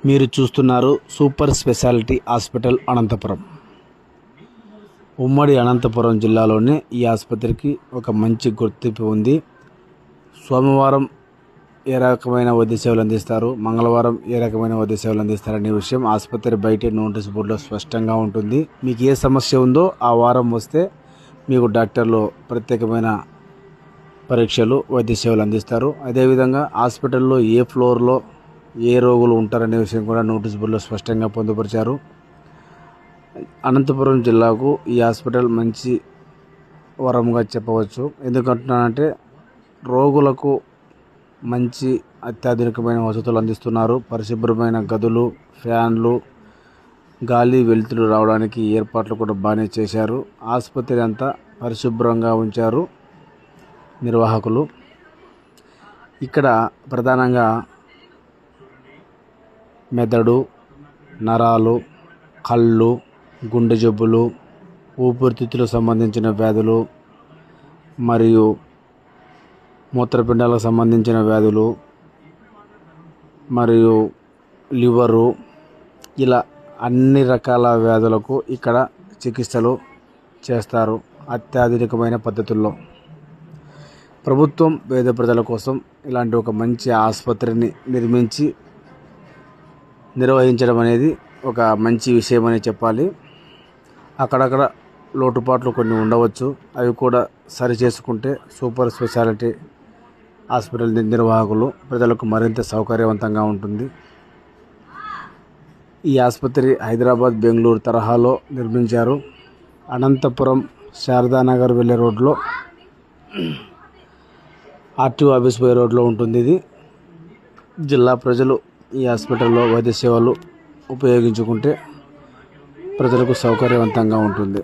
మీరు చూస్తున్నారు super speciality hospital Anantapuram. ఉమ్మడి అనంతపురం జిల్లాలోనే ఈ ఆసుపత్రికి ఒక మంచి గుర్తింపు ఉంది. సోమవారం ఏ రకమైన వైద్య సేవలు అందిస్తారు, మంగళవారం ఏ రకమైన వైద్య సేవలు అందిస్తారనే విషయం ఆసుపత్రి బయట నోటీస్ బోర్డులో స్పష్టంగా ఉంటుంది. మీకు ఏ సమస్య ఉందో ఆ వారం వస్తే మీకు డాక్టర్లు ప్రత్యేకమైన పరీక్షలు వైద్య సేవలు అందిస్తారు. అదేవిధంగా హాస్పిటల్లో ఏ ఫ్లోర్లో ఏ రోగులు ఉంటారనే విషయం కూడా నోటీస్ బోర్డులో స్పష్టంగా పొందుపరిచారు. అనంతపురం జిల్లాకు ఈ హాస్పిటల్ మంచి వరంగా చెప్పవచ్చు. ఎందుకంటున్నానంటే రోగులకు మంచి అత్యాధునికమైన వసతులు అందిస్తున్నారు. పరిశుభ్రమైన గదులు, ఫ్యాన్లు, గాలి వెలుతురు రావడానికి ఏర్పాట్లు కూడా బాగానే చేశారు. ఆసుపత్రి అంతా పరిశుభ్రంగా ఉంచారు నిర్వాహకులు. ఇక్కడ ప్రధానంగా మెదడు, నరాలు, కళ్ళు, గుండె జబ్బులు, ఊపిరితిత్తులకు సంబంధించిన వ్యాధులు మరియు మూత్రపిండాలకు సంబంధించిన వ్యాధులు మరియు లివరు, ఇలా అన్ని రకాల వ్యాధులకు ఇక్కడ చికిత్సలు చేస్తారు అత్యాధునికమైన పద్ధతుల్లో. ప్రభుత్వం పేద ప్రజల కోసం ఇలాంటి ఒక మంచి ఆసుపత్రిని నిర్వహించడం అనేది ఒక మంచి విషయం అని చెప్పాలి. అక్కడక్కడ లోటుపాట్లు కొన్ని ఉండవచ్చు, అవి కూడా సరి చేసుకుంటే సూపర్ స్పెషాలిటీ హాస్పిటల్ నిర్వాహకులు ప్రజలకు మరింత సౌకర్యవంతంగా ఉంటుంది. ఈ ఆసుపత్రి హైదరాబాద్, బెంగళూరు తరహాలో నిర్మించారు. అనంతపురం శారదానగర్ వెళ్ళే రోడ్లో ఆర్టీఓ ఆఫీస్ పోయే రోడ్లో ఉంటుంది. ఇది జిల్లా ప్రజలు ఈ హాస్పిటల్లో వైద్య సేవలు ఉపయోగించుకుంటే ప్రజలకు సౌకర్యవంతంగా ఉంటుంది.